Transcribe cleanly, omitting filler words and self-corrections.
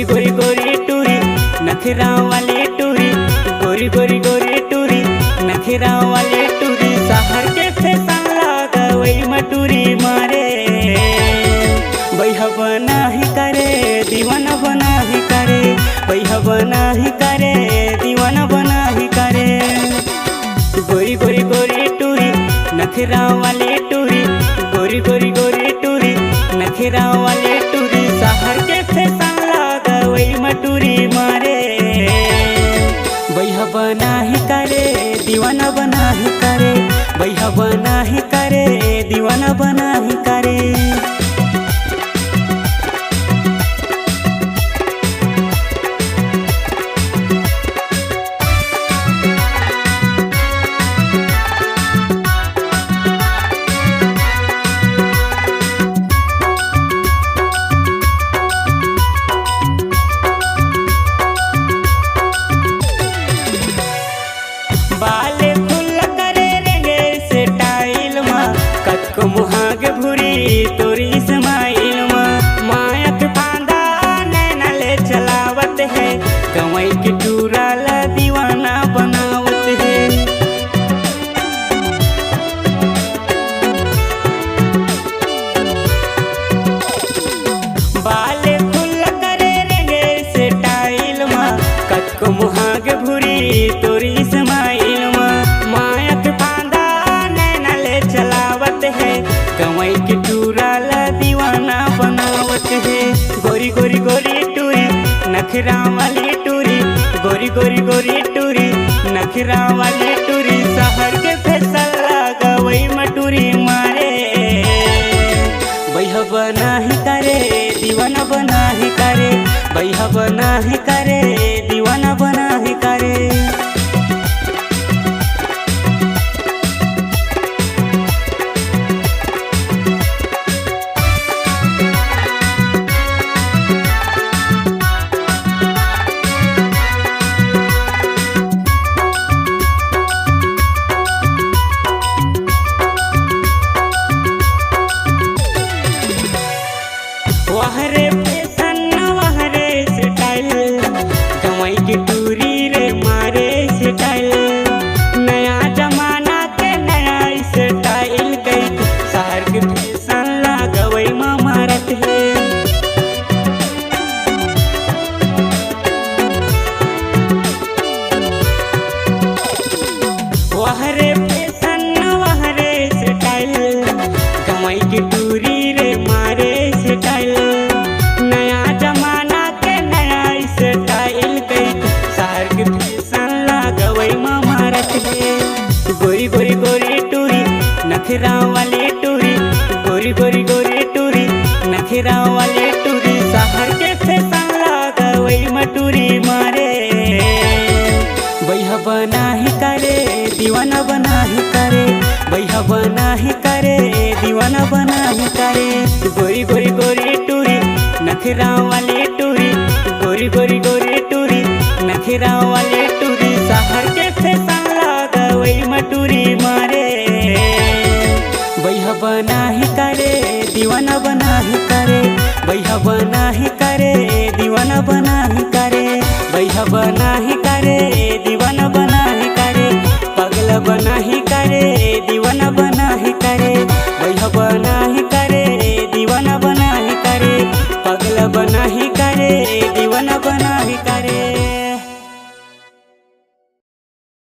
गोरी गोरी गोरी टूरी नखरा वाली टूरी, गोरी गोरी गोरी टूरी नखरा वाली टूरी, शहर के फैशन लागा वही मटूरी मारे। बैहा बना ही करे दीवाना बना ही करे, बैहा बना ही करे दीवाना बना ही करे। गोरी गोरी गोरी टूरी नखरा वाली टूरी, गोरी गोरी गोरी टूरी नखरा वाली टूरी, शहर के फैशन लागा वही मटूरी मारे। बैहा बना ही करे दीवाना बना ही करे, बैहा बना ही करे दीवाना बना ही करे। बाले खुल करे रेंगे से टाइल माँ, कतको मुहागे भूरी तोरी स्माइल माँ, मायक फांदा नैना ले चलावत है, गवई की टूरा ला दीवाना बनावत है। बाले खुल करे रेंगे से टाइल माँ, कतको मुहागे भूरी तोरी गवई के टूरा ला दीवाना बनावत है। गोरी गोरी गोरी टूरी नखरा वाली टूरी, गोरी गोरी गोरी टूरी नखरा वाली टूरी, शहर के फैशन लागा वही मटूरी मारे। बैहा बना ही करे दीवाना बना ही करे, बैहा बना ही करे दीवाना बना ही करे। वहरे फैशन वहरे स्टाइल, गवई की टूरी रे मारे स्टाइल, नया जमाना के नया स्टाइल गई, शहर के फैशन ला गवई माँ मारत है। वहरे फैशन वहरे स्टाइल, गवई की टूरी रे मारे स्टाइल, नया जमाना के नया स्टाइल गई, शहर के फैशन ला गवई माँ मारत है। गोरी गोरी गोरी टूरी नखरा वाली टूरी, गोरी गोरी गोरी टूरी नखरा वाली टूरी, शहर के फैशन ला गवई मटूरी मारे। बैहा बना ही करे दीवाना बना ही करे, बैहा बना ही करे दीवाना बना ही करे। गोरी गोरी गोरी टूरी नखरा वाली टूरी, गोरी गोरी गोरी टूरी नखरा वाली टूरी, शहर के फैशन लागा वही मटूरी मारे। बैहा बना ही करे दीवाना बना ही करे, बैहा बना ही करे दीवाना बना ही करे, बैहा बना ही करे दीवाना बना ही करे, पगला बना ही करे दीवाना बना ही करे, बैहा बना ही करे दीवाना बना ही करे, पगला बना ही करे।